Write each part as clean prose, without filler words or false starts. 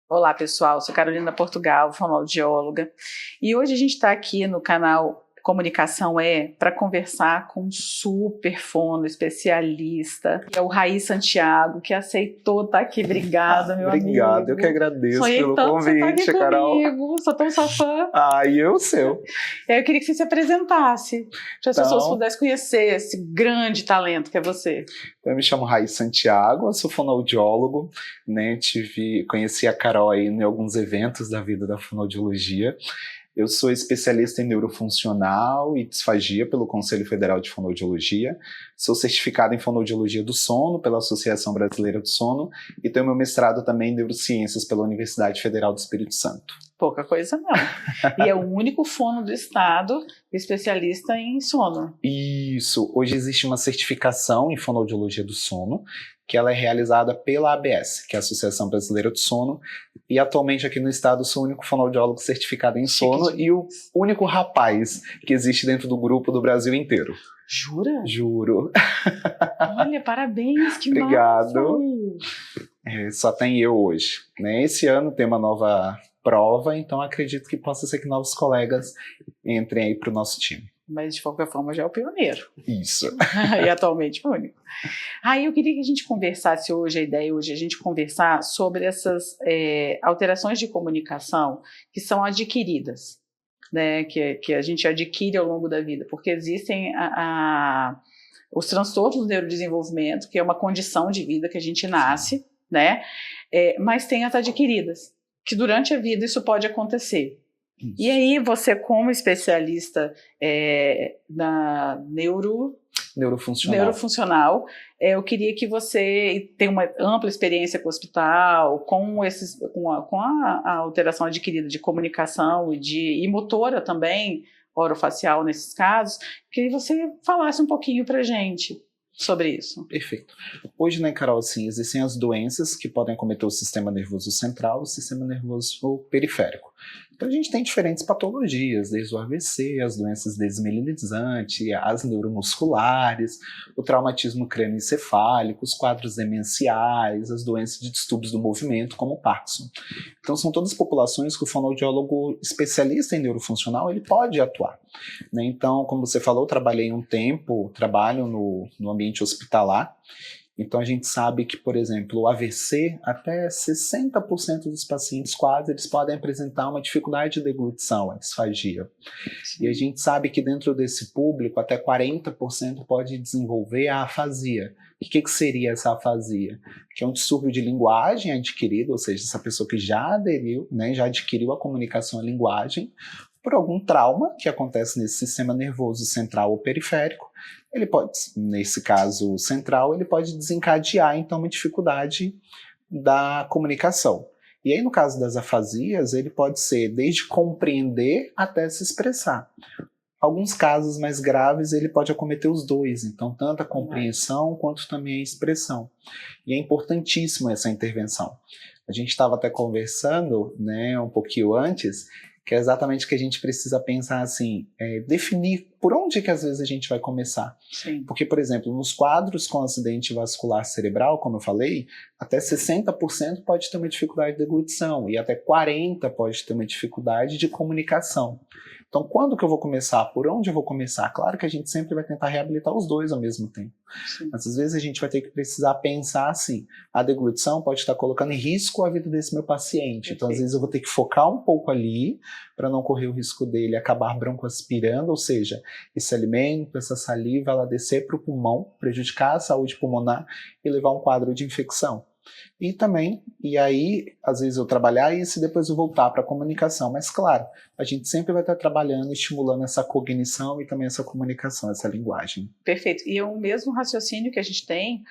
Olá, pessoal, sou Carolina Portugal, fonoaudióloga, e hoje a gente está aqui no canal Comunicação para conversar com um super fono especialista, que é o Raí Santiago, que aceitou estar aqui. Obrigada, meu amigo. Obrigado, eu que agradeço pelo tanto convite, você tá aqui Carol. Comigo, sou tão sua fã. E eu seu. Eu queria que você se apresentasse, para as pessoas pudessem conhecer esse grande talento que é você. Então, eu me chamo Raí Santiago, eu sou fonoaudiólogo, né? Conheci a Carol aí em alguns eventos da vida da fonoaudiologia. Eu sou especialista em neurofuncional e disfagia pelo Conselho Federal de Fonoaudiologia. Sou certificado em fonoaudiologia do sono pela Associação Brasileira do Sono e tenho meu mestrado também em neurociências pela Universidade Federal do Espírito Santo. Pouca coisa não. E é o único fono do estado especialista em sono. Isso. Hoje existe uma certificação em fonoaudiologia do sono, que ela é realizada pela ABS, que é a Associação Brasileira do Sono, e atualmente aqui no estado sou o único fonoaudiólogo certificado em sono e o único rapaz que existe dentro do grupo do Brasil inteiro. Jura? Juro. Olha, parabéns, que Obrigado. massa! Só tem eu hoje, né? Esse ano tem uma nova prova, então acredito que possa ser que novos colegas entrem aí para o nosso time. Mas de qualquer forma já é o pioneiro. Isso. E atualmente o único. Eu queria que a gente conversasse hoje, a ideia hoje é a gente conversar sobre essas alterações de comunicação que são adquiridas, né, que a gente adquire ao longo da vida, porque existem os transtornos do neurodesenvolvimento, que é uma condição de vida que a gente nasce, né, mas tem as adquiridas, que durante a vida isso pode acontecer. Isso. E aí você, como especialista na neurofuncional, eu queria que você tenha uma ampla experiência com o hospital, com a alteração adquirida de comunicação e motora também, orofacial nesses casos, que você falasse um pouquinho para a gente sobre isso. Perfeito. Hoje, né, Carol, assim, existem as doenças que podem acometer o sistema nervoso central, o sistema nervoso periférico. Então a gente tem diferentes patologias, desde o AVC, as doenças desmielinizantes, as neuromusculares, o traumatismo crânioencefálico, os quadros demenciais, as doenças de distúrbios do movimento, como o Parkinson. Então são todas populações que o fonoaudiólogo especialista em neurofuncional ele pode atuar, né? Então, como você falou, trabalho no ambiente hospitalar. Então a gente sabe que, por exemplo, o AVC, até 60% dos pacientes quase, eles podem apresentar uma dificuldade de deglutição, a disfagia. Sim. E a gente sabe que dentro desse público, até 40% pode desenvolver a afasia. O que seria essa afasia? Que é um distúrbio de linguagem adquirido, ou seja, essa pessoa que já aderiu, né, já adquiriu a comunicação à linguagem, por algum trauma que acontece nesse sistema nervoso central ou periférico. Ele pode, nesse caso central, ele pode desencadear então uma dificuldade da comunicação. E aí no caso das afasias, ele pode ser desde compreender até se expressar. Alguns casos mais graves ele pode acometer os dois, então tanto a compreensão quanto também a expressão. E é importantíssima essa intervenção. A gente estava até conversando, né, um pouquinho antes, que é exatamente o que a gente precisa pensar assim, definir por onde que às vezes a gente vai começar. Sim. Porque, por exemplo, nos quadros com acidente vascular cerebral, como eu falei, até 60% pode ter uma dificuldade de deglutição e até 40% pode ter uma dificuldade de comunicação. Então, quando que eu vou começar? Por onde eu vou começar? Claro que a gente sempre vai tentar reabilitar os dois ao mesmo tempo. Sim. Mas às vezes a gente vai ter que precisar pensar assim, a deglutição pode estar colocando em risco a vida desse meu paciente. Então, às vezes eu vou ter que focar um pouco ali para não correr o risco dele acabar broncoaspirando, ou seja, esse alimento, essa saliva, ela descer para o pulmão, prejudicar a saúde pulmonar e levar a um quadro de infecção. E aí, às vezes eu trabalhar isso e depois eu voltar para a comunicação. Mas claro, a gente sempre vai estar trabalhando, estimulando essa cognição e também essa comunicação, essa linguagem. Perfeito. E é o mesmo raciocínio que a gente tem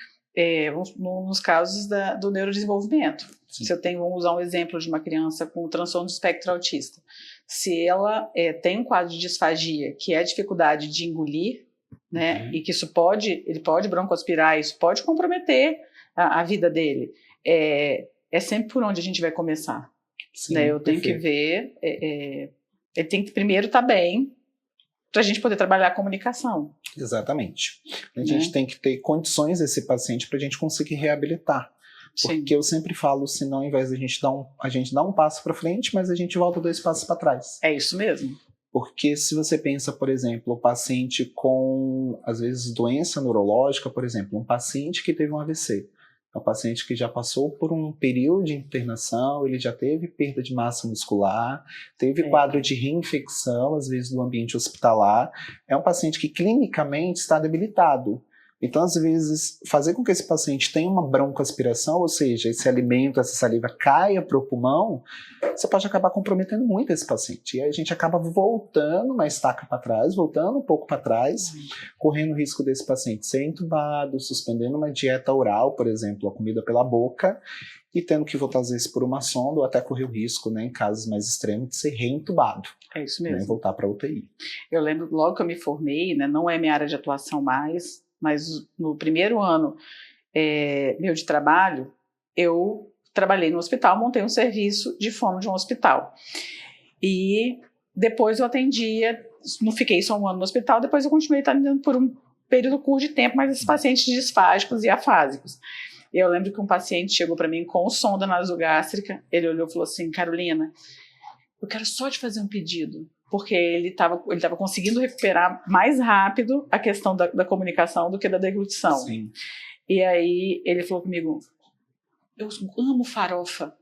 nos casos do neurodesenvolvimento. Sim. Se eu tenho, vamos usar um exemplo de uma criança com transtorno do espectro autista. Se ela tem um quadro de disfagia, que é a dificuldade de engolir, né, e que ele pode broncoaspirar, isso pode comprometer a vida dele, é sempre por onde a gente vai começar. Sim, né? Eu tenho que ver, ele tem que primeiro estar bem, para a gente poder trabalhar a comunicação. Exatamente. A gente tem que ter condições desse paciente para a gente conseguir reabilitar. Porque eu sempre falo, se não, ao invés de a gente dá um passo para frente, mas a gente volta 2 passos para trás. É isso mesmo. Porque se você pensa, por exemplo, o paciente com, às vezes, doença neurológica, por exemplo, um paciente que teve um AVC, é um paciente que já passou por um período de internação, ele já teve perda de massa muscular, teve quadro de reinfecção, às vezes, do ambiente hospitalar, é um paciente que clinicamente está debilitado. Então, às vezes, fazer com que esse paciente tenha uma broncoaspiração, ou seja, esse alimento, essa saliva caia para o pulmão, você pode acabar comprometendo muito esse paciente. E aí a gente acaba voltando uma estaca para trás, voltando um pouco para trás, correndo o risco desse paciente ser entubado, suspendendo uma dieta oral, por exemplo, a comida pela boca, e tendo que voltar às vezes por uma sonda, ou até correr o risco, né, em casos mais extremos, de ser reentubado. É isso mesmo. Né, voltar para a UTI. Eu lembro, logo que eu me formei, né, não é minha área de atuação mais, mas no primeiro ano meu de trabalho, eu trabalhei no hospital, montei um serviço de fono de um hospital. E depois eu atendia, não fiquei só um ano no hospital, depois eu continuei atendendo por um período curto de tempo, mas esses pacientes disfásicos e afásicos. E eu lembro que um paciente chegou para mim com sonda nasogástrica, ele olhou e falou assim: Carolina, eu quero só te fazer um pedido, porque ele estava conseguindo recuperar mais rápido a questão da comunicação do que da deglutição. Sim. E aí ele falou comigo: eu amo farofa,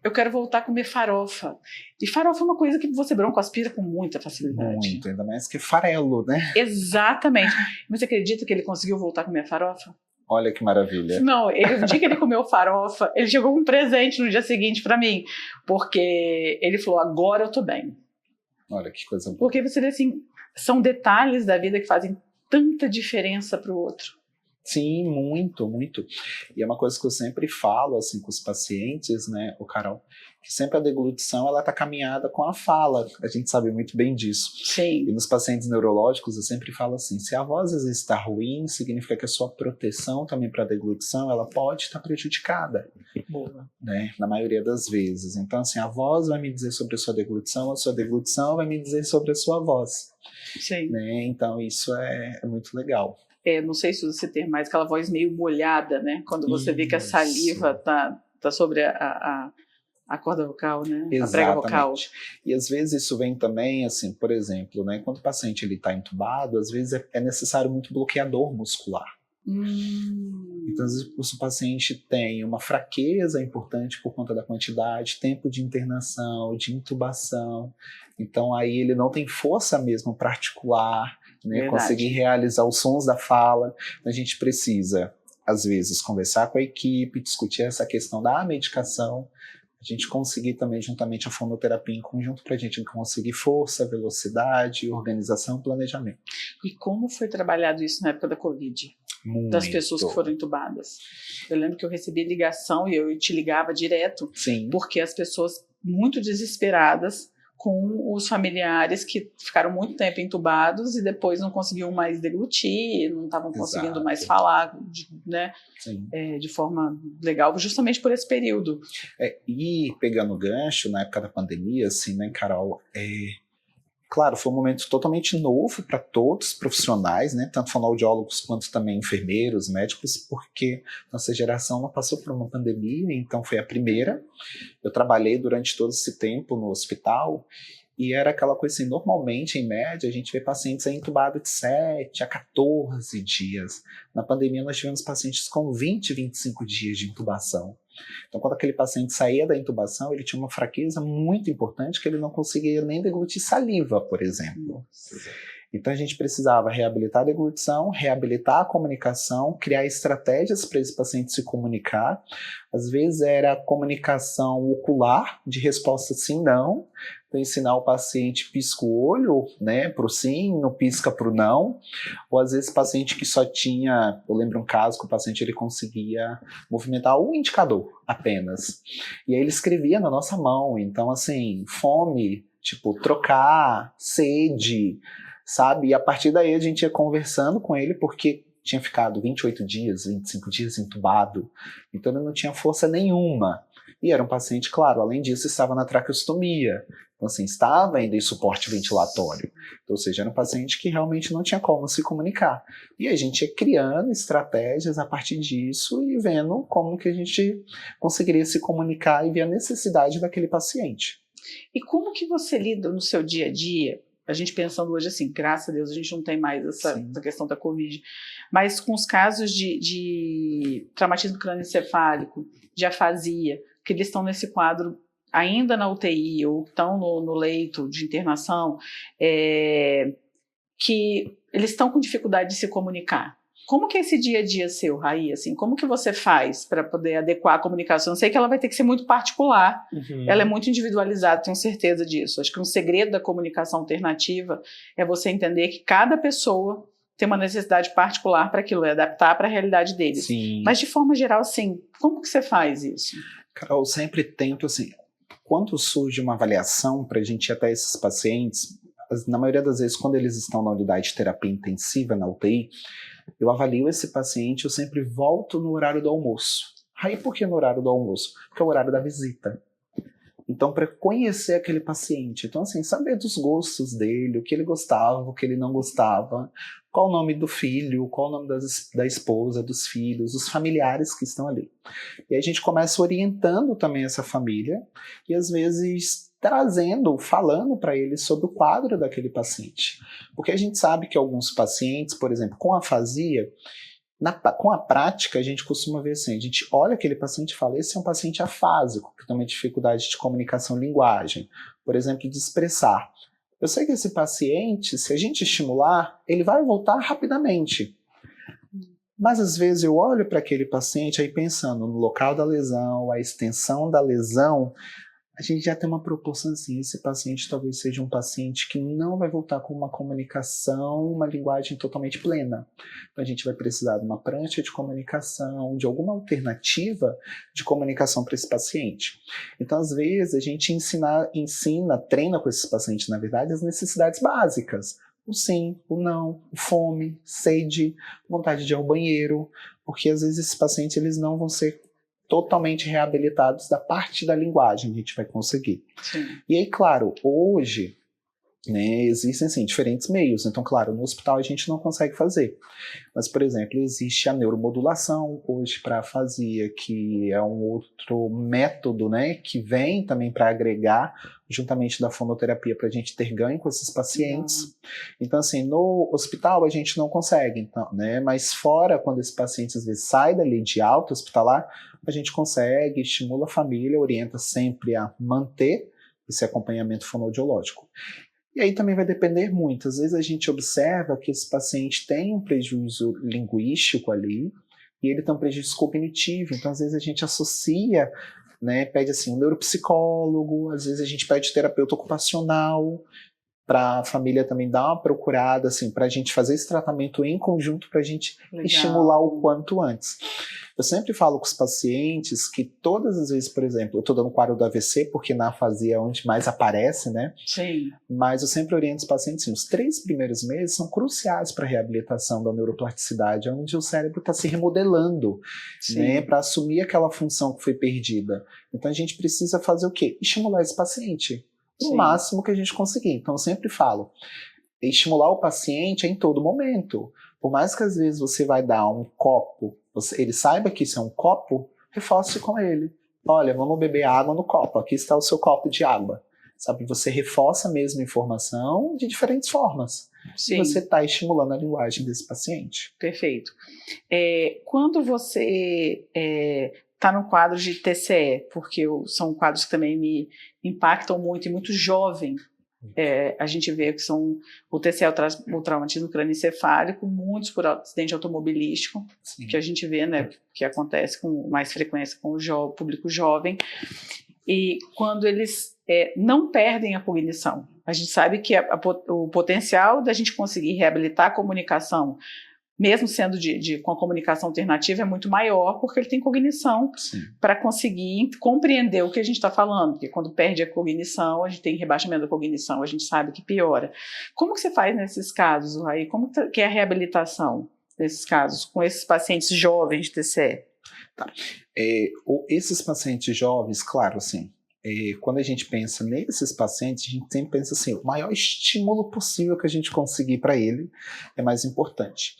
eu quero voltar a comer farofa. E farofa é uma coisa que você broncoaspira com muita facilidade. Muito, ainda mais que farelo, né? Exatamente. Mas você acredita que ele conseguiu voltar a comer farofa? Olha que maravilha. Não, no dia que ele comeu farofa, ele chegou com um presente no dia seguinte para mim, porque ele falou: agora eu tô bem. Olha que coisa boa. Porque você vê assim, são detalhes da vida que fazem tanta diferença para o outro. Sim, muito, muito. E é uma coisa que eu sempre falo assim com os pacientes, né, o Carol, que sempre a deglutição ela está caminhada com a fala. A gente sabe muito bem disso. Sim. E nos pacientes neurológicos eu sempre falo assim: se a voz às vezes está ruim, significa que a sua proteção também para a deglutição ela pode estar prejudicada. Boa. Né, na maioria das vezes. Então, assim, a voz vai me dizer sobre a sua deglutição vai me dizer sobre a sua voz. Sim. Né? Então, isso é muito legal. Não sei se você tem mais aquela voz meio molhada, né? Quando você vê que a saliva tá sobre a corda vocal, né? Exatamente. A prega vocal. E às vezes isso vem também, assim, por exemplo, né? Quando o paciente está entubado, às vezes é necessário muito bloqueador muscular. Então, às vezes o paciente tem uma fraqueza importante por conta da quantidade, tempo de internação, de intubação. Então, aí ele não tem força mesmo para articular, né, conseguir realizar os sons da fala. A gente precisa, às vezes, conversar com a equipe, discutir essa questão da medicação, a gente conseguir também, juntamente a fonoterapia em conjunto, para a gente conseguir força, velocidade, organização, planejamento. E como foi trabalhado isso na época da Covid? Muito. Das pessoas que foram entubadas. Eu lembro que eu recebi ligação e eu te ligava direto. Sim. Porque as pessoas muito desesperadas com os familiares que ficaram muito tempo entubados e depois não conseguiam mais deglutir, não estavam conseguindo mais falar, né, de forma legal, justamente por esse período. E pegando o gancho, na época da pandemia, assim, né, Carol, claro, foi um momento totalmente novo para todos os profissionais, né, tanto fonoaudiólogos quanto também enfermeiros, médicos, porque nossa geração não passou por uma pandemia, então foi a primeira. Eu trabalhei durante todo esse tempo no hospital e era aquela coisa assim, normalmente, em média, a gente vê pacientes entubados de 7 a 14 dias. Na pandemia nós tivemos pacientes com 20, 25 dias de intubação. Então, quando aquele paciente saía da intubação, ele tinha uma fraqueza muito importante que ele não conseguia nem deglutir saliva, por exemplo. Então, a gente precisava reabilitar a deglutição, reabilitar a comunicação, criar estratégias para esse paciente se comunicar. Às vezes era comunicação ocular, de resposta sim, não. Então, ensinar o paciente pisca o olho, né, para o sim, não pisca para o não. Ou às vezes paciente que só tinha, eu lembro um caso que o paciente ele conseguia movimentar um indicador apenas. E aí ele escrevia na nossa mão. Então, assim, fome, tipo, trocar, sede, sabe? E a partir daí a gente ia conversando com ele, porque tinha ficado 28 dias, 25 dias entubado, então ele não tinha força nenhuma. E era um paciente, claro, além disso, estava na traqueostomia. Então, assim, estava ainda em suporte ventilatório. Então, ou seja, era um paciente que realmente não tinha como se comunicar. E a gente ia criando estratégias a partir disso e vendo como que a gente conseguiria se comunicar e ver a necessidade daquele paciente. E como que você lida no seu dia a dia? A gente pensando hoje assim, graças a Deus a gente não tem mais essa questão da Covid, mas com os casos de traumatismo crânioencefálico, de afasia, que eles estão nesse quadro ainda na UTI ou estão no leito de internação, que eles estão com dificuldade de se comunicar. Como que é esse dia a dia seu, Raí? Assim, como que você faz para poder adequar a comunicação? Eu sei que ela vai ter que ser muito particular, ela é muito individualizada, tenho certeza disso. Acho que um segredo da comunicação alternativa é você entender que cada pessoa tem uma necessidade particular para aquilo, é adaptar para a realidade deles. Sim. Mas de forma geral, assim, como que você faz isso? Carol, eu sempre tento, assim, quando surge uma avaliação para a gente ir até esses pacientes, na maioria das vezes, quando eles estão na unidade de terapia intensiva, na UTI, eu avalio esse paciente, eu sempre volto no horário do almoço. Aí por que no horário do almoço? Porque é o horário da visita. Então, para conhecer aquele paciente, então assim, saber dos gostos dele, o que ele gostava, o que ele não gostava, qual o nome do filho, qual o nome da esposa, dos filhos, os familiares que estão ali. E aí a gente começa orientando também essa família e às vezes trazendo, falando para eles sobre o quadro daquele paciente. Porque a gente sabe que alguns pacientes, por exemplo, com afasia, com a prática, a gente costuma ver assim, a gente olha aquele paciente e fala, esse é um paciente afásico, que tem uma dificuldade de comunicação linguagem, por exemplo, de expressar. Eu sei que esse paciente, se a gente estimular, ele vai voltar rapidamente. Mas às vezes eu olho para aquele paciente aí pensando no local da lesão, a extensão da lesão, a gente já tem uma proporção assim, esse paciente talvez seja um paciente que não vai voltar com uma comunicação, uma linguagem totalmente plena. Então a gente vai precisar de uma prancha de comunicação, de alguma alternativa de comunicação para esse paciente. Então às vezes a gente treina com esses pacientes, na verdade, as necessidades básicas. O sim, o não, fome, sede, vontade de ir ao banheiro, porque às vezes esses pacientes eles não vão ser totalmente reabilitados da parte da linguagem, a gente vai conseguir. Sim. E aí, claro, hoje, né, existem assim, diferentes meios, então claro, no hospital a gente não consegue fazer, mas por exemplo, existe a neuromodulação hoje para afasia, que é um outro método, né, que vem também para agregar juntamente da fonoterapia para a gente ter ganho com esses pacientes. Então assim, no hospital a gente não consegue, então, né, mas fora, quando esse paciente às vezes sai dali de alta hospitalar, a gente consegue, estimula a família, orienta sempre a manter esse acompanhamento fonoaudiológico. E aí também vai depender muito. Às vezes a gente observa que esse paciente tem um prejuízo linguístico ali e ele tem um prejuízo cognitivo. Então, às vezes a gente associa, né, pede assim um neuropsicólogo, às vezes a gente pede terapeuta ocupacional, para a família também dar uma procurada, assim, para a gente fazer esse tratamento em conjunto, para a gente estimular o quanto antes. Eu sempre falo com os pacientes que todas as vezes, por exemplo, eu estou dando quadro do AVC, porque na afasia é onde mais aparece, né? Sim. Mas eu sempre oriento os pacientes, assim, os 3 primeiros meses são cruciais para a reabilitação da neuroplasticidade, onde o cérebro está se remodelando, né, para assumir aquela função que foi perdida. Então a gente precisa fazer o quê? Estimular esse paciente. O máximo que a gente conseguir. Então eu sempre falo, estimular o paciente em todo momento. Por mais que às vezes você vai dar um copo, ele saiba que isso é um copo, reforce com ele. Olha, vamos beber água no copo, aqui está o seu copo de água. Sabe, você reforça a mesma informação de diferentes formas. Sim. E você está estimulando a linguagem desse paciente. Perfeito. Quando você está no quadro de TCE, porque são quadros que também me impactam muito, e muito jovem, a gente vê que o TCE, o traumatismo crânioencefálico, muitos por acidente automobilístico, sim, que a gente vê, né, que acontece com mais frequência com o público jovem, e quando eles não perdem a cognição. A gente sabe que o potencial da gente conseguir reabilitar a comunicação, mesmo sendo com a comunicação alternativa, é muito maior, porque ele tem cognição para conseguir compreender o que a gente está falando, porque quando perde a cognição, a gente tem rebaixamento da cognição, a gente sabe que piora. Como que você faz nesses casos, Raí? Como que é a reabilitação desses casos, com esses pacientes jovens de TCE? Tá. Esses pacientes jovens, claro, assim, quando a gente pensa nesses pacientes, a gente sempre pensa assim, o maior estímulo possível que a gente conseguir para ele é mais importante.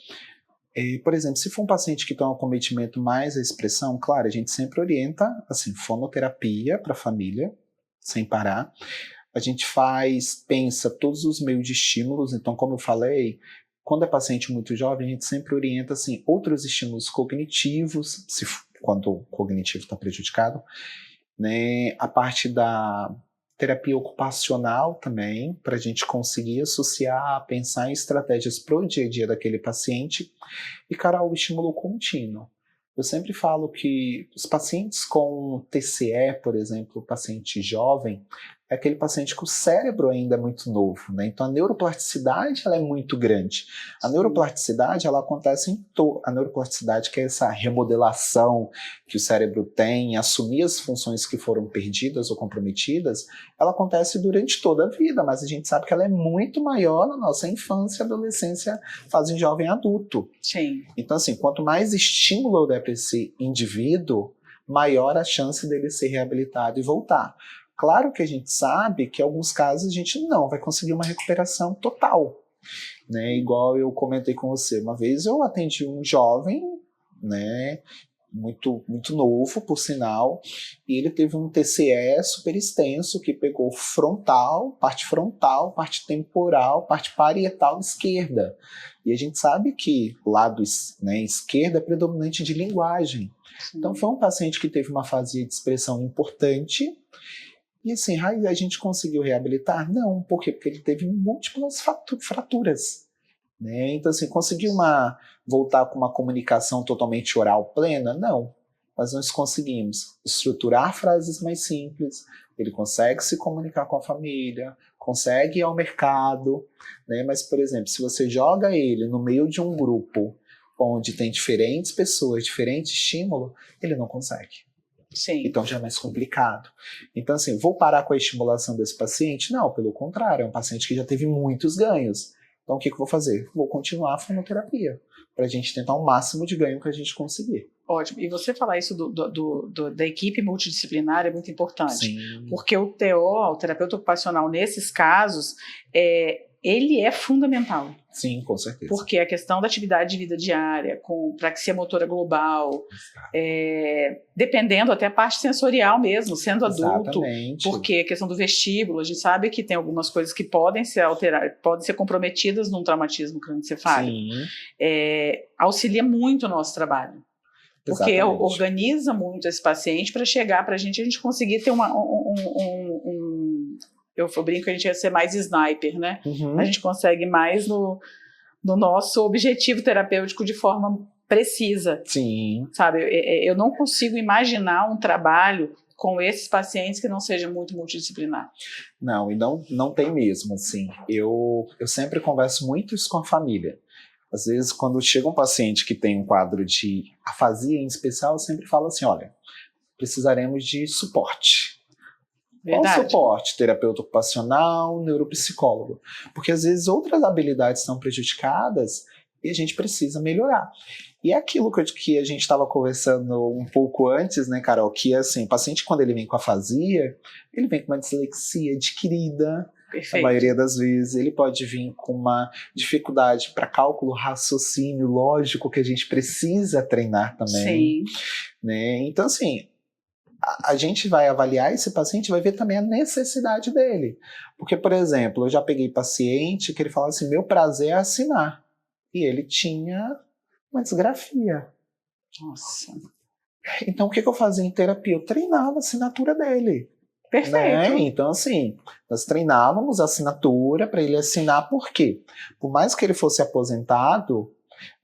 Por exemplo, se for um paciente que tem um acometimento mais à expressão, claro, a gente sempre orienta, assim, fonoterapia para a família, sem parar. A gente pensa todos os meios de estímulos, então, como eu falei, quando é paciente muito jovem, a gente sempre orienta, assim, outros estímulos cognitivos, quando o cognitivo está prejudicado, né, a parte da terapia ocupacional também, para a gente conseguir associar, pensar em estratégias para o dia a dia daquele paciente, e, cara, o estímulo contínuo. Eu sempre falo que os pacientes com TCE, por exemplo, o paciente jovem, é aquele paciente que o cérebro ainda é muito novo, né? Então a neuroplasticidade ela é muito grande. A neuroplasticidade ela acontece a neuroplasticidade, que é essa remodelação que o cérebro tem, assumir as funções que foram perdidas ou comprometidas, ela acontece durante toda a vida, mas a gente sabe que ela é muito maior na nossa infância, adolescência, fase jovem adulto. Sim. Então, assim, quanto mais estímulo eu der para esse indivíduo, maior a chance dele ser reabilitado e voltar. Claro que a gente sabe que em alguns casos a gente não vai conseguir uma recuperação total, né? Igual eu comentei com você, uma vez eu atendi um jovem, né, muito, muito novo, por sinal, e ele teve um TCE super extenso que pegou frontal, parte temporal, parte parietal esquerda. E a gente sabe que o lado, né, esquerdo é predominante de linguagem. Então foi um paciente que teve uma fase de expressão importante. E assim, a gente conseguiu reabilitar? Não, por quê? Porque ele teve múltiplas fraturas, né? Então assim, conseguiu voltar com uma comunicação totalmente oral plena? Não, mas nós conseguimos estruturar frases mais simples, ele consegue se comunicar com a família, consegue ir ao mercado, né? Mas, por exemplo, se você joga ele no meio de um grupo onde tem diferentes pessoas, diferente estímulo, ele não consegue. Sim. Então já é mais complicado. Então, assim, vou parar com a estimulação desse paciente? Não, pelo contrário, é um paciente que já teve muitos ganhos. Então, o que eu vou fazer? Vou continuar a fonoterapia, para a gente tentar o máximo de ganho que a gente conseguir. Ótimo. E você falar isso da equipe multidisciplinar é muito importante. Sim. Porque o TO, o terapeuta ocupacional, nesses casos, ele é fundamental. Sim, com certeza. Porque a questão da atividade de vida diária, com praxia motora global, dependendo até a parte sensorial mesmo, sendo adulto. Exatamente. Porque a questão do vestíbulo, a gente sabe que tem algumas coisas que podem ser alteradas, podem ser comprometidas num traumatismo crânioencefálico. Auxilia muito o nosso trabalho. Porque Exatamente. organiza muito esse paciente para chegar para a gente conseguir ter eu brinco que a gente ia ser mais sniper, né? Uhum. A gente consegue mais no nosso objetivo terapêutico de forma precisa. Sim. Sabe, eu não consigo imaginar um trabalho com esses pacientes que não seja muito multidisciplinar. Não, e não tem mesmo, assim. Eu sempre converso muito isso com a família. Às vezes, quando chega um paciente que tem um quadro de afasia em especial, eu sempre falo assim, olha, precisaremos de suporte. Verdade. Qual suporte? Terapeuta ocupacional, neuropsicólogo. Porque às vezes outras habilidades são prejudicadas e a gente precisa melhorar. E é aquilo que a gente estava conversando um pouco antes, né, Carol, que assim, o paciente quando ele vem com afasia, ele vem com uma dislexia adquirida. Perfeito. A maioria das vezes ele pode vir com uma dificuldade para cálculo, raciocínio lógico que a gente precisa treinar também. Sim. Né? Então, assim, a gente vai avaliar esse paciente e vai ver também a necessidade dele. Porque, por exemplo, eu já peguei paciente que ele falava assim, meu prazer é assinar. E ele tinha uma disgrafia. Nossa. Então, o que eu fazia em terapia? Eu treinava a assinatura dele. Perfeito. Né? Então, assim, nós treinávamos a assinatura para ele assinar, por quê? Por mais que ele fosse aposentado,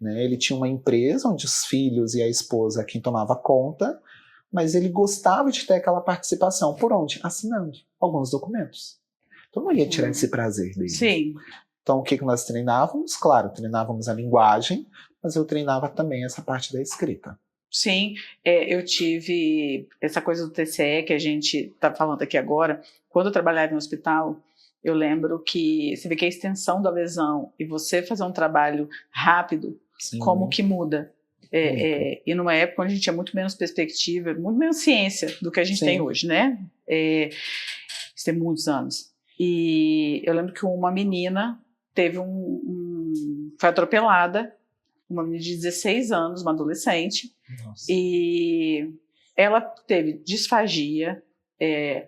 né, ele tinha uma empresa onde os filhos e a esposa quem tomava conta, mas ele gostava de ter aquela participação. Por onde? Assinando alguns documentos. Então, não ia tirar esse prazer dele. Sim. Então, o que nós treinávamos? Claro, treinávamos a linguagem, mas eu treinava também essa parte da escrita. Sim, eu tive essa coisa do TCE que a gente está falando aqui agora. Quando eu trabalhava em hospital, eu lembro que você vê que a extensão da lesão e você fazer um trabalho rápido, Sim. como que muda? E numa época onde a gente tinha muito menos perspectiva, muito menos ciência do que a gente tem hoje, né? Isso tem muitos anos. E eu lembro que uma menina foi atropelada, uma menina de 16 anos, uma adolescente, e ela teve disfagia,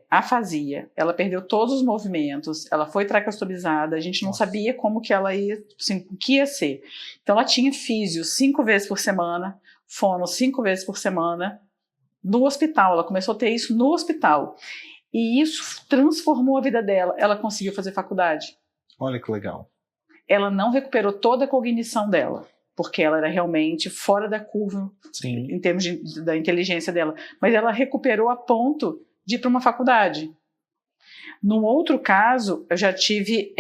afasia, ela perdeu todos os movimentos, ela foi tracostomizada, a gente não sabia como que ela ia, assim, o que ia ser. Então ela tinha físio 5 vezes por semana, fono 5 vezes por semana, no hospital, ela começou a ter isso no hospital. E isso transformou a vida dela, ela conseguiu fazer faculdade. Olha que legal. Ela não recuperou toda a cognição dela, porque ela era realmente fora da curva, Sim, em termos da inteligência dela, mas ela recuperou a ponto de ir para uma faculdade. Num outro caso, eu já tive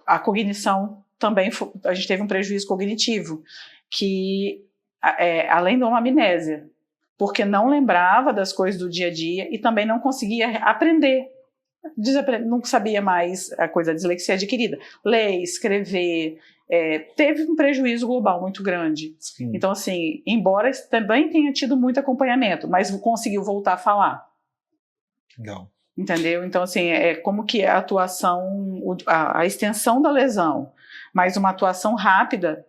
a cognição também, a gente teve um prejuízo cognitivo, que além de uma amnésia, porque não lembrava das coisas do dia a dia e também não conseguia aprender. Não sabia mais a coisa da dislexia adquirida. Ler, escrever, teve um prejuízo global muito grande. sim. Então, assim, embora também tenha tido muito acompanhamento, mas conseguiu voltar a falar. Legal. Entendeu? Então, assim, como que a atuação, a extensão da lesão, mas uma atuação rápida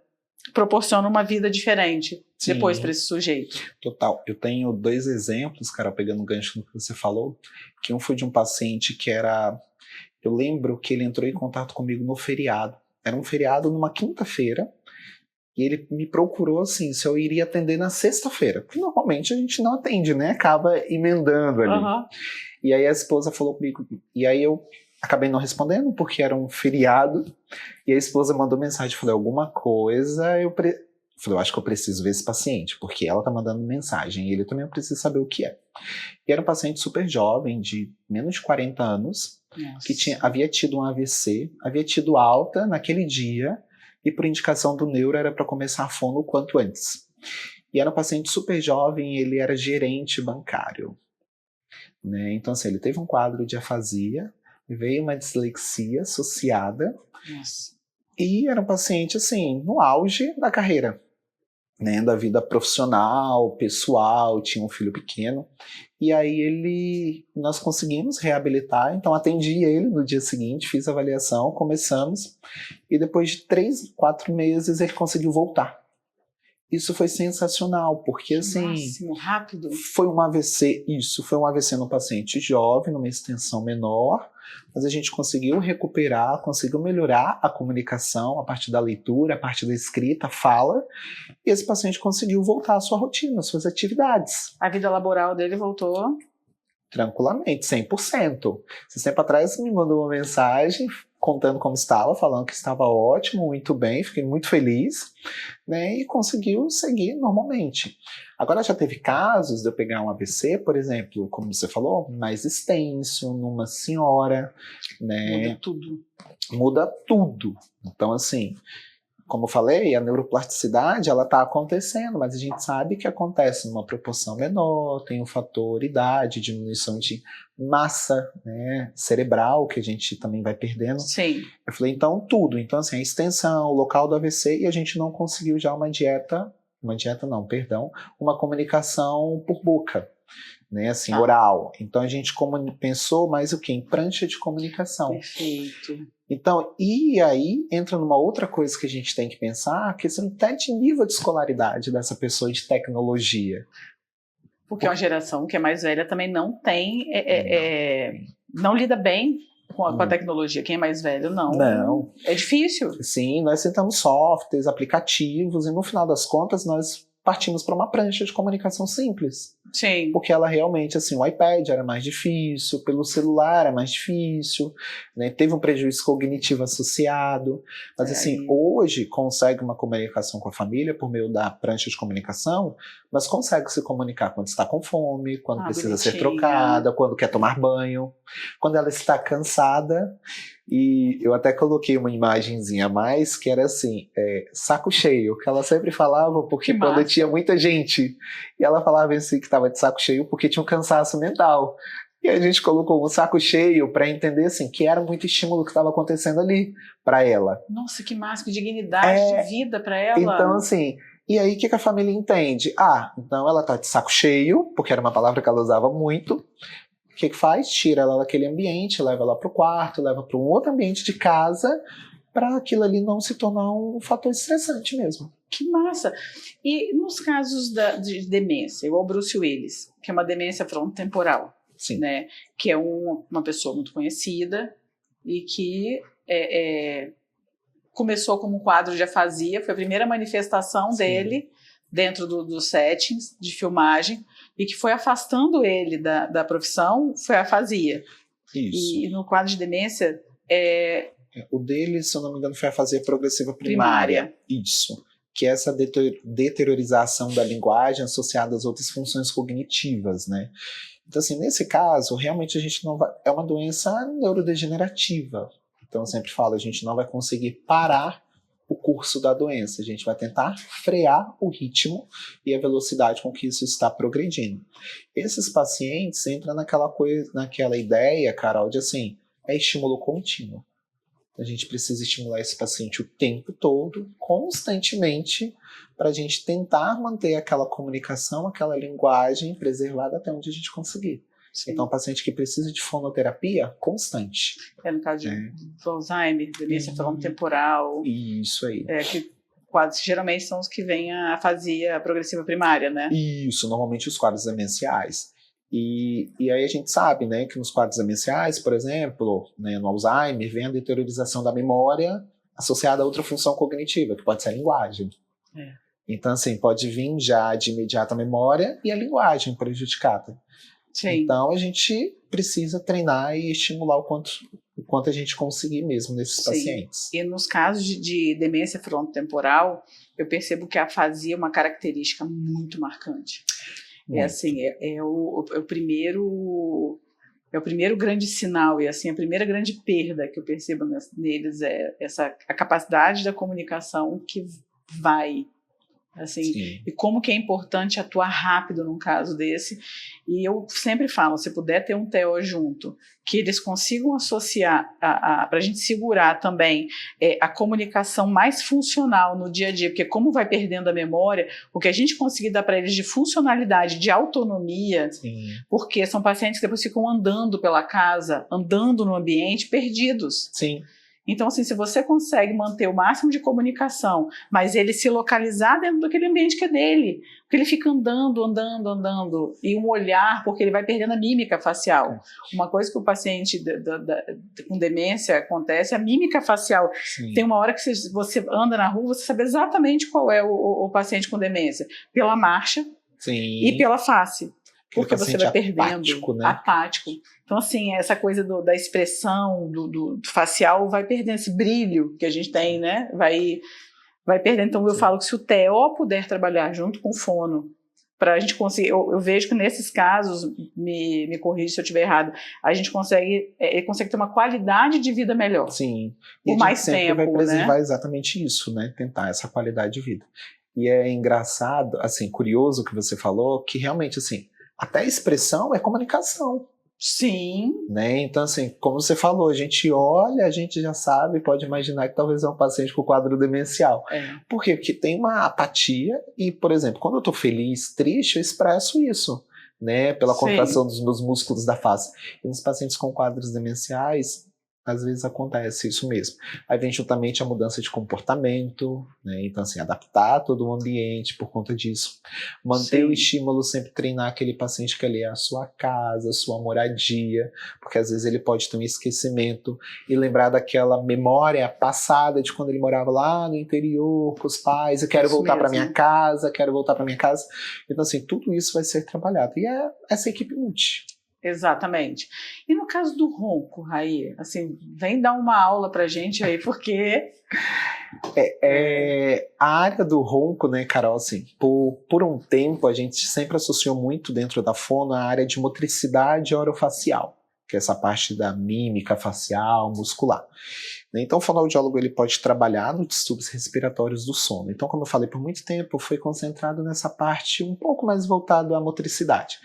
proporciona uma vida diferente. Sim. Depois para esse sujeito. Total. Eu tenho 2 exemplos, cara, pegando o gancho no que você falou, que um foi de um paciente que eu lembro que ele entrou em contato comigo no feriado. Era um feriado numa quinta-feira, e ele me procurou assim, se eu iria atender na sexta-feira. Porque normalmente a gente não atende, né? Acaba emendando ali. Uhum. E aí a esposa falou comigo, e aí eu acabei não respondendo, porque era um feriado, e a esposa mandou mensagem, falei, alguma coisa, falei, eu acho que eu preciso ver esse paciente, porque ela tá mandando mensagem, e ele também precisa saber o que é. E era um paciente super jovem, de menos de 40 anos, Nossa. Que havia tido um AVC, havia tido alta naquele dia, e por indicação do neuro era para começar a fono o quanto antes. E era um paciente super jovem, ele era gerente bancário. Né? Então, assim, ele teve um quadro de afasia, veio uma dislexia associada. Nossa. E era um paciente, assim, no auge da carreira, né, da vida profissional, pessoal, tinha um filho pequeno. E aí nós conseguimos reabilitar, então atendi ele no dia seguinte, fiz a avaliação, começamos, e depois de 3, 4 meses ele conseguiu voltar. Isso foi sensacional, porque assim... Máximo, rápido. Foi um AVC no paciente jovem, numa extensão menor, mas a gente conseguiu recuperar, conseguiu melhorar a comunicação, a parte da leitura, a parte da escrita, a fala, e esse paciente conseguiu voltar à sua rotina, às suas atividades. A vida laboral dele voltou? Tranquilamente, 100%. Esse tempo atrás me mandou uma mensagem contando como estava, falando que estava ótimo, muito bem, fiquei muito feliz, né, e conseguiu seguir normalmente. Agora já teve casos de eu pegar um AVC, por exemplo, como você falou, mais extenso, numa senhora, né? Muda tudo. Muda tudo. Então, assim, como eu falei, a neuroplasticidade, ela está acontecendo, mas a gente sabe que acontece numa proporção menor, tem o fator idade, diminuição de massa, né, cerebral, que a gente também vai perdendo. Sim. Eu falei, então, tudo. Então, assim, a extensão, o local do AVC, e a gente não conseguiu já uma comunicação por boca, né, assim, oral. Então, a gente pensou mais o quê? Em prancha de comunicação. Perfeito. Então, e aí entra numa outra coisa que a gente tem que pensar, a questão até de nível de escolaridade dessa pessoa de tecnologia. Porque uma geração que é mais velha também não tem, não lida bem com a tecnologia. Quem é mais velho, não. É difícil. Sim, nós tentamos softwares, aplicativos, e no final das contas nós partimos para uma prancha de comunicação simples. Sim. Porque ela realmente, assim, o iPad era mais difícil, pelo celular era mais difícil, né? Teve um prejuízo cognitivo associado, mas assim, hoje consegue uma comunicação com a família por meio da prancha de comunicação, mas consegue se comunicar quando está com fome, quando precisa ser trocada, quando quer tomar banho, quando ela está cansada. E eu até coloquei uma imagenzinha a mais, que era assim, saco cheio, que ela sempre falava, porque quando tinha muita gente, e ela falava assim que estava de saco cheio porque tinha um cansaço mental. E a gente colocou um saco cheio para entender assim, que era muito estímulo que estava acontecendo ali para ela. Nossa, que massa, que dignidade de vida para ela. Então, assim, e aí o que a família entende? Então ela tá de saco cheio, porque era uma palavra que ela usava muito. O que faz? Tira ela daquele ambiente, leva ela para o quarto, leva para um outro ambiente de casa, para aquilo ali não se tornar um fator estressante mesmo. Que massa! E nos casos de demência, igual Bruce Willis, que é uma demência frontotemporal, né? Que é uma pessoa muito conhecida e que começou como um quadro de afasia, foi a primeira manifestação dele dentro dos settings de filmagem, e que foi afastando ele da profissão, foi a afasia. Isso. E no quadro de demência... O dele, se eu não me engano, foi a afasia progressiva primária. Isso. Que é essa deteriorização da linguagem associada às outras funções cognitivas, né? Então, assim, nesse caso, realmente a gente não vai... É uma doença neurodegenerativa. Então, eu sempre falo, a gente não vai conseguir parar o curso da doença. A gente vai tentar frear o ritmo e a velocidade com que isso está progredindo. Esses pacientes entram naquela ideia, Carol, de assim, é estímulo contínuo. A gente precisa estimular esse paciente o tempo todo, constantemente, para a gente tentar manter aquela comunicação, aquela linguagem preservada até onde a gente conseguir. Sim. Então, um paciente que precisa de fonoterapia constante. No caso do Alzheimer, demência frontotemporal. Isso aí. Que quadros geralmente são os que vêm a afasia progressiva primária, né? Isso, normalmente os quadros demenciais. E aí a gente sabe, né, que nos quadros demenciais, por exemplo, né, no Alzheimer, vem a deteriorização da memória associada a outra função cognitiva, que pode ser a linguagem. Então, assim, pode vir já de imediato a memória e a linguagem prejudicada. Sim. Então, a gente precisa treinar e estimular o quanto a gente conseguir mesmo nesses pacientes. E nos casos de demência frontotemporal, eu percebo que a afasia é uma característica muito marcante. É o primeiro grande sinal, e assim, a primeira grande perda que eu percebo neles é a capacidade da comunicação que vai, assim, e como que é importante atuar rápido num caso desse. E eu sempre falo, se puder ter um TO junto, que eles consigam associar, para a gente segurar também a comunicação mais funcional no dia a dia, porque como vai perdendo a memória, o que a gente conseguir dar para eles de funcionalidade, de autonomia, porque são pacientes que depois ficam andando pela casa, andando no ambiente, perdidos. Então, assim, se você consegue manter o máximo de comunicação, mas ele se localizar dentro daquele ambiente que é dele, porque ele fica andando, e um olhar, porque ele vai perdendo a mímica facial. Uma coisa que o paciente com demência acontece, a mímica facial. Tem uma hora que você anda na rua, você sabe exatamente qual é o paciente com demência, pela marcha e pela face. Porque você vai perdendo, apático, né? Apático. Então, assim, essa coisa da expressão do facial vai perdendo esse brilho que a gente tem, né? Vai perdendo. Então, eu falo que se o TO puder trabalhar junto com o fono, para a gente conseguir, eu vejo que nesses casos, me corrija se eu estiver errado, ele consegue ter uma qualidade de vida melhor. Por mais tempo, sempre vai preservar, né? Exatamente isso, né? Tentar essa qualidade de vida. E é engraçado, assim, curioso o que você falou, que realmente, assim, até a expressão é comunicação. Né? Então, assim, como você falou, a gente olha, a gente já sabe, pode imaginar que talvez é um paciente com quadro demencial. Por quê? Porque tem uma apatia e, por exemplo, quando eu tô feliz, triste, eu expresso isso, né? Pela contração dos meus músculos da face. E nos pacientes com quadros demenciais, às vezes acontece isso mesmo. Aí vem juntamente a mudança de comportamento, né? Então, assim, adaptar todo o ambiente por conta disso. Manter o estímulo, sempre treinar aquele paciente que ali é a sua casa, a sua moradia, porque às vezes ele pode ter um esquecimento e lembrar daquela memória passada de quando ele morava lá no interior com os pais, eu quero voltar para minha casa, Então, assim, tudo isso vai ser trabalhado. E é essa equipe multi. Exatamente. E no caso do ronco, Raí, assim, vem dar uma aula pra gente aí, porque... A área do ronco, né, Carol, assim, por um tempo a gente sempre associou muito dentro da fono a área de motricidade orofacial, que é essa parte da mímica facial, muscular. Então o fonoaudiólogo ele pode trabalhar nos distúrbios respiratórios do sono. Então, como eu falei, por muito tempo foi concentrado nessa parte um pouco mais voltado à motricidade.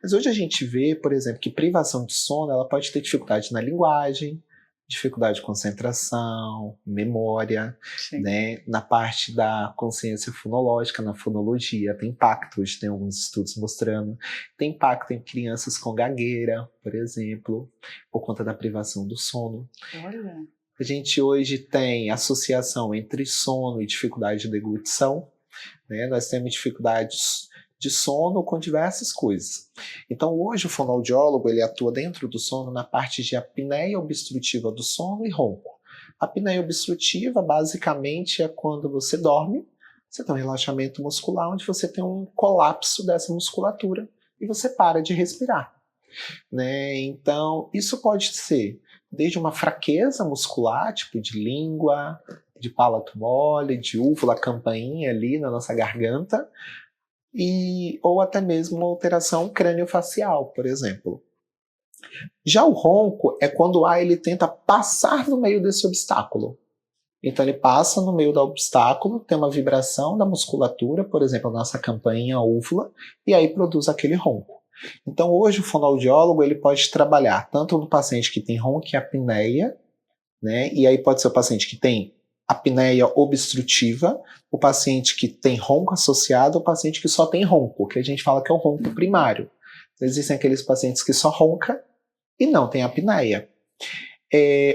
Mas hoje a gente vê, por exemplo, que privação de sono ela pode ter dificuldade na linguagem, dificuldade de concentração, memória, né? Na parte da consciência fonológica, na fonologia, tem impacto, hoje tem alguns estudos mostrando, tem impacto em crianças com gagueira, por exemplo, por conta da privação do sono. Olha. A gente hoje tem associação entre sono e dificuldade de deglutição, né? Nós temos dificuldades de sono com diversas coisas. Então hoje o fonoaudiólogo ele atua dentro do sono na parte de apneia obstrutiva do sono e ronco. A apneia obstrutiva basicamente é quando você dorme, você tem um relaxamento muscular onde você tem um colapso dessa musculatura e você para de respirar, né? Então isso pode ser desde uma fraqueza muscular, tipo de língua, de palato mole, de úvula, campainha ali na nossa garganta, ou até mesmo uma alteração crâniofacial, por exemplo. Já o ronco é quando o ar ele tenta passar no meio desse obstáculo. Então ele passa no meio do obstáculo, tem uma vibração da musculatura, por exemplo, a nossa campainha, a úvula, e aí produz aquele ronco. Então hoje o fonoaudiólogo ele pode trabalhar tanto no paciente que tem ronco e apneia, né? E aí pode ser o paciente que tem apneia obstrutiva, o paciente que tem ronco associado, o paciente que só tem ronco, que a gente fala que é o ronco primário. Existem aqueles pacientes que só ronca e não tem apneia.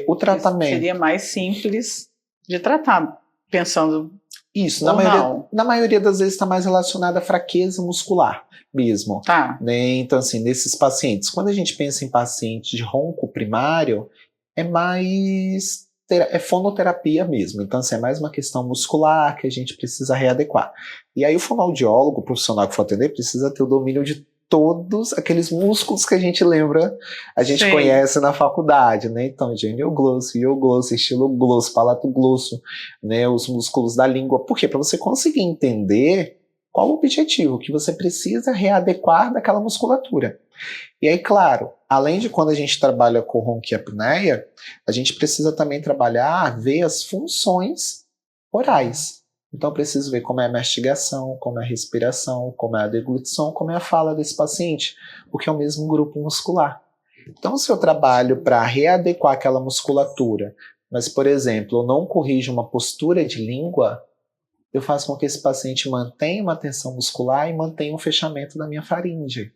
O tratamento... Seria mais simples de tratar, pensando... Isso, na maioria das vezes está mais relacionado à fraqueza muscular mesmo. Tá. Né? Então, assim, nesses pacientes, quando a gente pensa em pacientes de ronco primário, é mais... é fonoterapia mesmo, então assim, é mais uma questão muscular que a gente precisa readequar. E aí o fonoaudiólogo, o profissional que for atender, precisa ter o domínio de todos aqueles músculos que a gente lembra, a gente Sim. conhece na faculdade, né? Então, genioglosso, ioglosso, estiloglosso, palatoglosso, né? Os músculos da língua. Por quê? Para você conseguir entender qual o objetivo que você precisa readequar daquela musculatura. E aí, claro, além de quando a gente trabalha com ronco e apneia, a gente precisa também trabalhar, ver as funções orais. Então, eu preciso ver como é a mastigação, como é a respiração, como é a deglutição, como é a fala desse paciente, porque é o mesmo grupo muscular. Então, se eu trabalho para readequar aquela musculatura, mas, por exemplo, eu não corrijo uma postura de língua, eu faço com que esse paciente mantenha uma tensão muscular e mantenha um fechamento da minha faringe.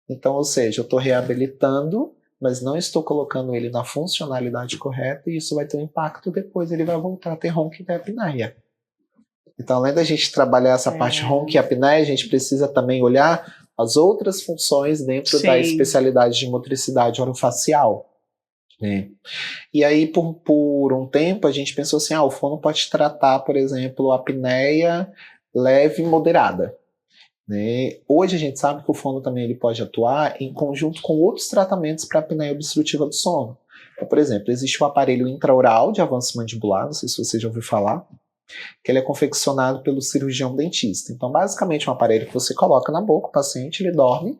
Então, ou seja, eu estou reabilitando, mas não estou colocando ele na funcionalidade correta e isso vai ter um impacto depois, ele vai voltar a ter ronco e apneia. Então, além da gente trabalhar essa parte ronco e apneia, a gente precisa também olhar as outras funções dentro Sim. da especialidade de motricidade orofacial. Né? E aí, por um tempo, a gente pensou assim, o fono pode tratar, por exemplo, a apneia leve e moderada. Né? Hoje a gente sabe que o fono também ele pode atuar em conjunto com outros tratamentos para a apneia obstrutiva do sono. Então, por exemplo, existe o aparelho intraoral de avanço mandibular, não sei se você já ouviu falar, que ele é confeccionado pelo cirurgião dentista. Então, basicamente, um aparelho que você coloca na boca, o paciente ele dorme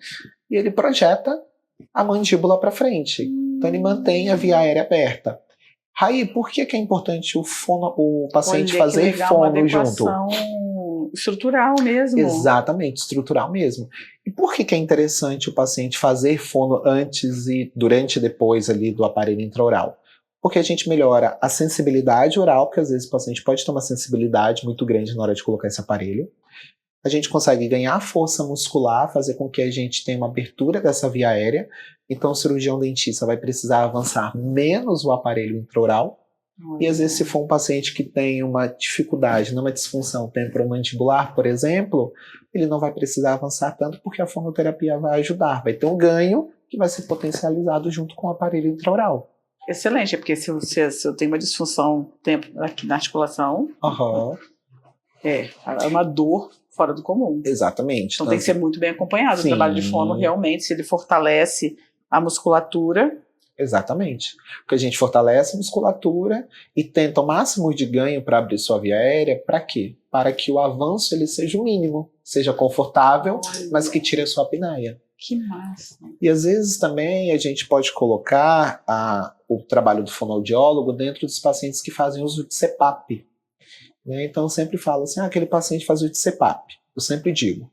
e ele projeta a mandíbula para frente. Então, ele mantém a via aérea aberta. Raí, por que é importante o paciente fazer fono junto? Estrutural mesmo. Exatamente, estrutural mesmo. E por que é interessante o paciente fazer fono antes e durante e depois ali do aparelho intraoral? Porque a gente melhora a sensibilidade oral, porque às vezes o paciente pode ter uma sensibilidade muito grande na hora de colocar esse aparelho. A gente consegue ganhar força muscular, fazer com que a gente tenha uma abertura dessa via aérea. Então o cirurgião dentista vai precisar avançar menos o aparelho intraoral. E às vezes se for um paciente que tem uma dificuldade, numa disfunção temporomandibular, por exemplo, ele não vai precisar avançar tanto porque a fonoterapia vai ajudar. Vai ter um ganho que vai ser potencializado junto com o aparelho intraoral. Excelente, porque se eu tenho uma disfunção aqui na articulação, é uma dor fora do comum. Exatamente. Então tem que ser muito bem acompanhado. Sim. O trabalho de fono realmente, se ele fortalece a musculatura. Exatamente. Porque a gente fortalece a musculatura e tenta o máximo de ganho para abrir sua via aérea. Para quê? Para que o avanço ele seja o mínimo, seja confortável, mas que tire a sua apneia. Que massa. E às vezes também a gente pode colocar o trabalho do fonoaudiólogo dentro dos pacientes que fazem uso de CPAP. Né? Então eu sempre falo assim, aquele paciente faz uso de CPAP. Eu sempre digo,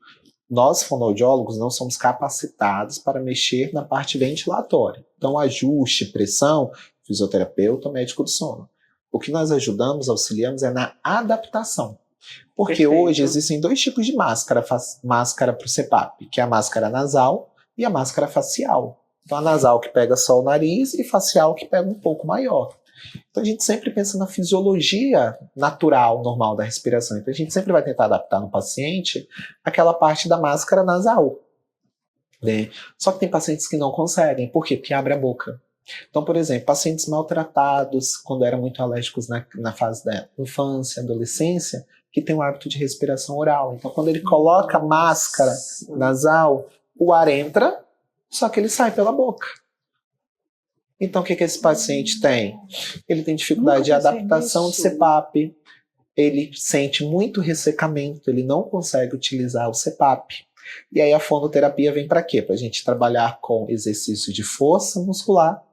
nós fonoaudiólogos não somos capacitados para mexer na parte ventilatória. Então ajuste, pressão, fisioterapeuta, médico do sono. O que nós ajudamos, auxiliamos é na adaptação. Porque Perfeito. hoje existem 2 tipos de máscara para o CPAP, que é a máscara nasal e a máscara facial. Então a nasal que pega só o nariz e facial que pega um pouco maior. Então a gente sempre pensa na fisiologia natural, normal da respiração. Então a gente sempre vai tentar adaptar no paciente aquela parte da máscara nasal. Né? Só que tem pacientes que não conseguem. Por quê? Porque abre a boca. Então, por exemplo, pacientes maltratados, quando eram muito alérgicos na fase da infância, adolescência, que tem o hábito de respiração oral. Então, quando ele coloca a máscara nasal, o ar entra, só que ele sai pela boca. Então, o que esse paciente tem? Ele tem dificuldade de adaptação de CPAP, ele sente muito ressecamento, ele não consegue utilizar o CPAP. E aí a fonoterapia vem para quê? Para a gente trabalhar com exercício de força muscular,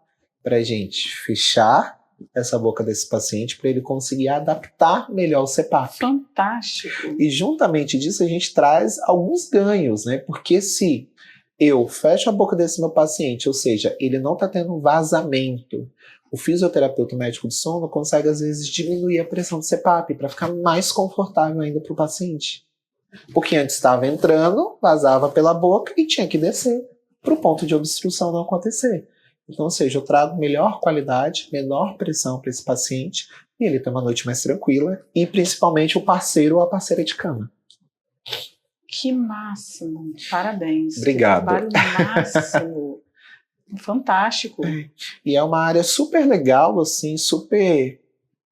para a gente fechar essa boca desse paciente, para ele conseguir adaptar melhor o CPAP. Fantástico! E juntamente disso a gente traz alguns ganhos, né? Porque se eu fecho a boca desse meu paciente, ou seja, ele não está tendo vazamento, o fisioterapeuta médico do sono consegue às vezes diminuir a pressão do CPAP para ficar mais confortável ainda para o paciente. Porque antes estava entrando, vazava pela boca e tinha que descer para o ponto de obstrução não acontecer. Então, ou seja, eu trago melhor qualidade, menor pressão para esse paciente e ele tem uma noite mais tranquila e principalmente o parceiro ou a parceira de cama. Que máximo! Parabéns! Obrigado. Que trabalho máximo! Fantástico! E é uma área super legal, assim, super...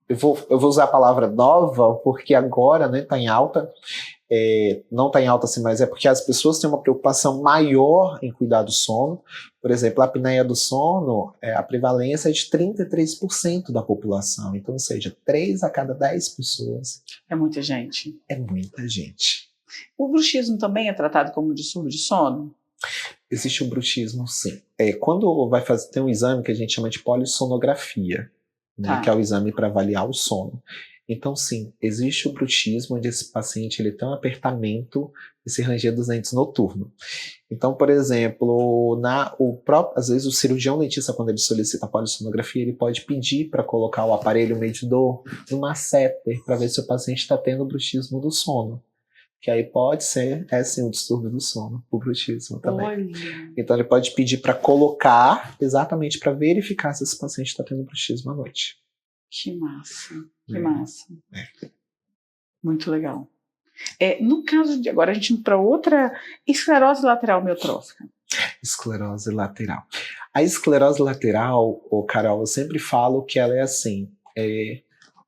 Eu vou usar a palavra nova, porque agora, né, tá em alta. Não está em alta assim, mas é porque as pessoas têm uma preocupação maior em cuidar do sono. Por exemplo, a apneia do sono, a prevalência é de 33% da população. Então, ou seja, 3 a cada 10 pessoas. É muita gente. É muita gente. O bruxismo também é tratado como distúrbio de sono? Existe o bruxismo, sim. Quando vai fazer, tem um exame que a gente chama de polissonografia, né, que é o exame para avaliar o sono. Então, sim, existe o bruxismo, onde esse paciente ele tem um apertamento, esse ranger dos dentes noturno. Então, por exemplo, às vezes o cirurgião dentista, quando ele solicita a polissonografia, ele pode pedir para colocar o aparelho medidor no masseter, para ver se o paciente está tendo bruxismo do sono. Que aí pode ser, sim, um distúrbio do sono, o bruxismo também. Olha. Então, ele pode pedir para colocar, exatamente para verificar se esse paciente está tendo bruxismo à noite. Que massa, que massa. Muito legal. No caso de agora, a gente vai para outra esclerose lateral amiotrófica. Esclerose lateral. A esclerose lateral, Carol, eu sempre falo que ela é assim,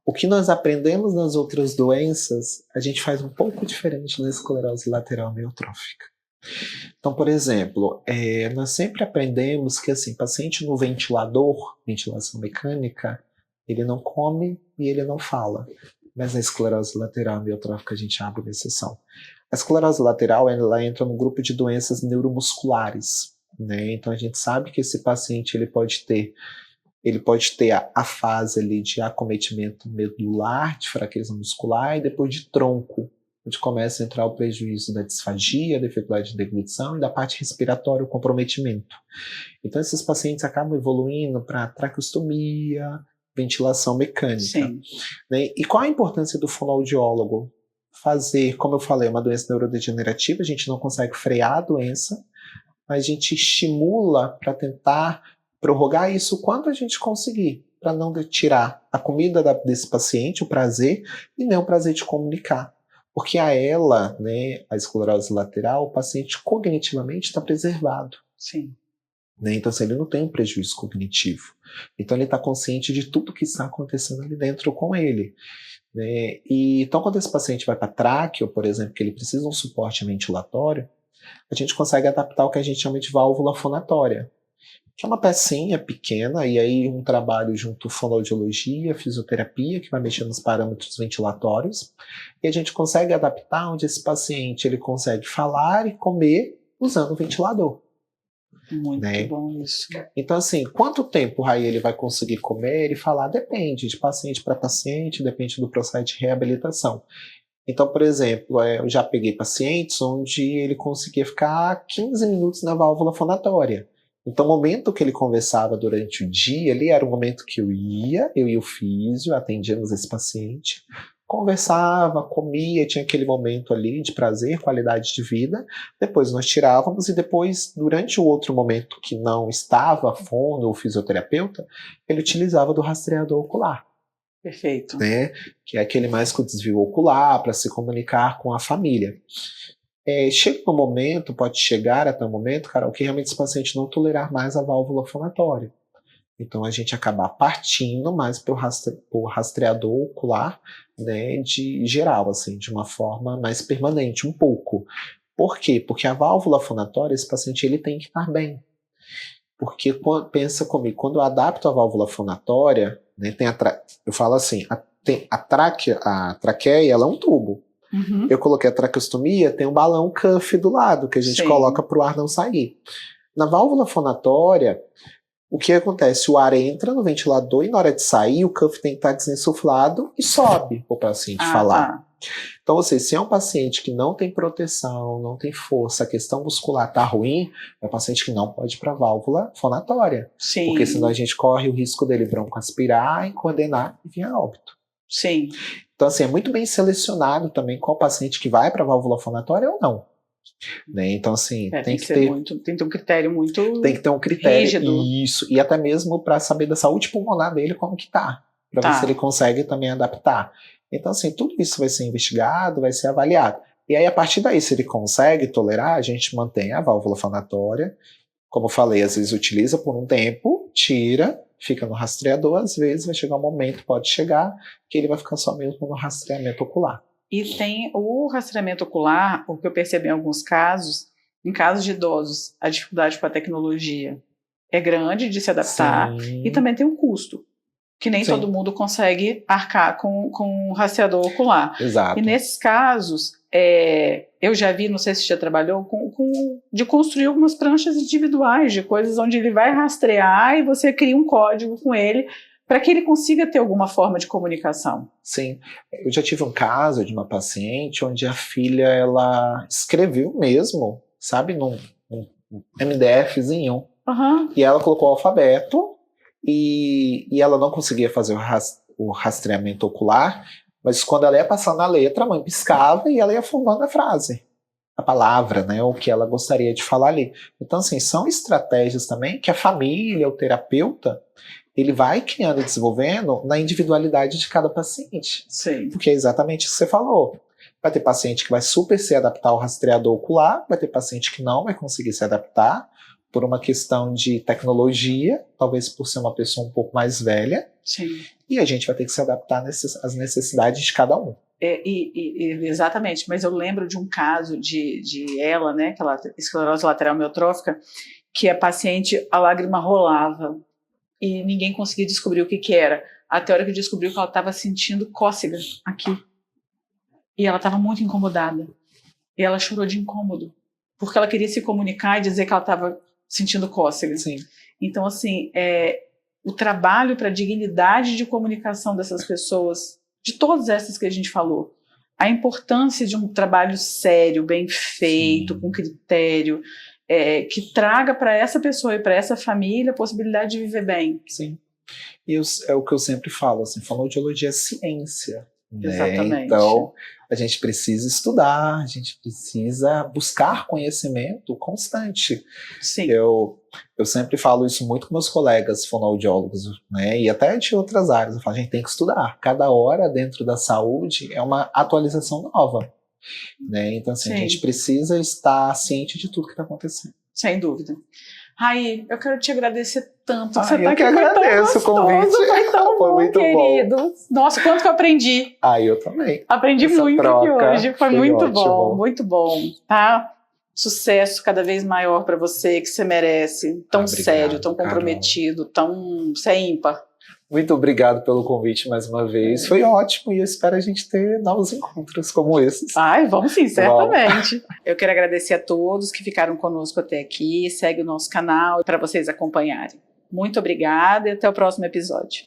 o que nós aprendemos nas outras doenças, a gente faz um pouco diferente na esclerose lateral amiotrófica. Então, por exemplo, nós sempre aprendemos que assim, paciente no ventilador, ventilação mecânica, ele não come e ele não fala. Mas na esclerose lateral amiotrófica a gente abre uma exceção. A esclerose lateral ela entra no grupo de doenças neuromusculares. Né? Então a gente sabe que esse paciente ele pode ter a fase ali de acometimento medular, de fraqueza muscular, e depois de tronco, onde começa a entrar o prejuízo da disfagia, da dificuldade de deglutição e da parte respiratória, o comprometimento. Então esses pacientes acabam evoluindo para traqueostomia, ventilação mecânica. Sim. Né? E qual a importância do fonoaudiólogo? Fazer, como eu falei, uma doença neurodegenerativa, a gente não consegue frear a doença, mas a gente estimula para tentar prorrogar isso o quanto a gente conseguir, para não tirar a comida desse paciente, o prazer, e nem o prazer de comunicar. Porque a ela, né, a esclerose lateral, o paciente cognitivamente está preservado. Sim. Né? Então, assim, ele não tem um prejuízo cognitivo. Então, ele está consciente de tudo que está acontecendo ali dentro com ele. Né? E, então, quando esse paciente vai para tráqueo, por exemplo, que ele precisa de um suporte ventilatório, a gente consegue adaptar o que a gente chama de válvula fonatória, que é uma pecinha pequena, e aí um trabalho junto fonoaudiologia, fisioterapia, que vai mexer nos parâmetros ventilatórios, e a gente consegue adaptar onde esse paciente ele consegue falar e comer usando o ventilador. Muito né? bom isso. Então, assim, quanto tempo o Raí ele vai conseguir comer e falar? Depende de paciente para paciente, depende do processo de reabilitação. Então, por exemplo, eu já peguei pacientes onde ele conseguia ficar 15 minutos na válvula fonatória. Então, o momento que ele conversava durante o dia, ali era o momento que eu e o físio, atendíamos esse paciente, conversava, comia, tinha aquele momento ali de prazer, qualidade de vida, depois nós tirávamos e depois, durante o outro momento que não estava a fono ou fisioterapeuta, ele utilizava do rastreador ocular. Perfeito. Né? Que é aquele mais com desvio ocular para se comunicar com a família. Chega um momento, pode chegar até um momento, Carol, que realmente esse paciente não tolerar mais a válvula fonatória. Então a gente acaba partindo mais para o rastreador ocular, né, de geral, assim, de uma forma mais permanente, um pouco. Por quê? Porque a válvula fonatória, esse paciente ele tem que estar bem. Porque pensa comigo, quando eu adapto a válvula fonatória, né, eu falo assim, a traqueia ela é um tubo. Uhum. Eu coloquei a traqueostomia, tem um balão cuff do lado, que a gente Sim. coloca para o ar não sair. Na válvula fonatória, o que acontece? O ar entra no ventilador e na hora de sair, o cuff tem que estar desinsuflado e sobe para o paciente falar. Tá. Então, se é um paciente que não tem proteção, não tem força, a questão muscular está ruim, é um paciente que não pode ir para a válvula fonatória. Sim. Porque senão a gente corre o risco dele broncoaspirar, incoordenar e vir a óbito. Sim. Então, assim, é muito bem selecionado também qual paciente que vai para a válvula fonatória ou não. Né? Então, assim, tem que ter um critério muito tem que ter um critério, rígido. Isso, e até mesmo para saber da saúde pulmonar dele como que tá, para ver se ele consegue também adaptar. Então, assim, tudo isso vai ser investigado, vai ser avaliado. E aí, a partir daí, se ele consegue tolerar, a gente mantém a válvula fonatória. Como eu falei, às vezes utiliza por um tempo, tira, fica no rastreador, às vezes vai chegar um momento, pode chegar, que ele vai ficar só mesmo no rastreamento ocular. E tem o rastreamento ocular, o que eu percebi em alguns casos, em casos de idosos, a dificuldade com a tecnologia é grande de se adaptar. Sim. E também tem um custo, que nem todo mundo consegue arcar com o rastreador ocular. Exato. E nesses casos, eu já vi, não sei se já trabalhou, de construir algumas pranchas individuais, de coisas onde ele vai rastrear e você cria um código com ele, para que ele consiga ter alguma forma de comunicação. Sim, eu já tive um caso de uma paciente onde a filha, ela escreveu mesmo, sabe, num MDFzinho, e ela colocou o alfabeto, e ela não conseguia fazer o rastreamento ocular, mas quando ela ia passando a letra, a mãe piscava e ela ia formando a frase, a palavra, né, o que ela gostaria de falar ali. Então, assim, são estratégias também que a família, o terapeuta, ele vai criando e desenvolvendo na individualidade de cada paciente. Sim. Porque é exatamente o que você falou. Vai ter paciente que vai super se adaptar ao rastreador ocular, vai ter paciente que não vai conseguir se adaptar por uma questão de tecnologia, talvez por ser uma pessoa um pouco mais velha. Sim. E a gente vai ter que se adaptar às necessidades de cada um. Exatamente, mas eu lembro de um caso de ela, né, aquela esclerose lateral amiotrófica, que a paciente, a lágrima rolava e ninguém conseguia descobrir o que era. Até a hora que descobriu que ela estava sentindo cócega aqui. E ela estava muito incomodada. E ela chorou de incômodo, porque ela queria se comunicar e dizer que ela estava sentindo cócega. Sim. Então, assim, o trabalho para a dignidade de comunicação dessas pessoas, de todas essas que a gente falou, a importância de um trabalho sério, bem feito, com critério, que traga para essa pessoa e para essa família a possibilidade de viver bem. Sim. E é o que eu sempre falo, assim, fonoaudiologia é ciência. Né? Exatamente. Então, a gente precisa estudar, a gente precisa buscar conhecimento constante. Sim. Eu sempre falo isso muito com meus colegas fonoaudiólogos, né? E até de outras áreas. Eu falo, a gente tem que estudar. Cada hora dentro da saúde é uma atualização nova. Né? Então, assim, a gente precisa estar ciente de tudo que está acontecendo. Sem dúvida. Raí, eu quero te agradecer tanto. Você tá aqui, eu agradeço o convite. Foi tão foi bom, muito querido. Bom. Nossa, quanto que eu aprendi. Eu também. Aprendi muito aqui hoje. Foi muito ótimo. Bom, muito bom. Tá? Sucesso cada vez maior para você, que você merece. Tão sério, tão comprometido, você é ímpar. Muito obrigado pelo convite mais uma vez. Foi ótimo e eu espero a gente ter novos encontros como esses. Ai, vamos sim, certamente. Eu quero agradecer a todos que ficaram conosco até aqui. Segue o nosso canal para vocês acompanharem. Muito obrigada e até o próximo episódio.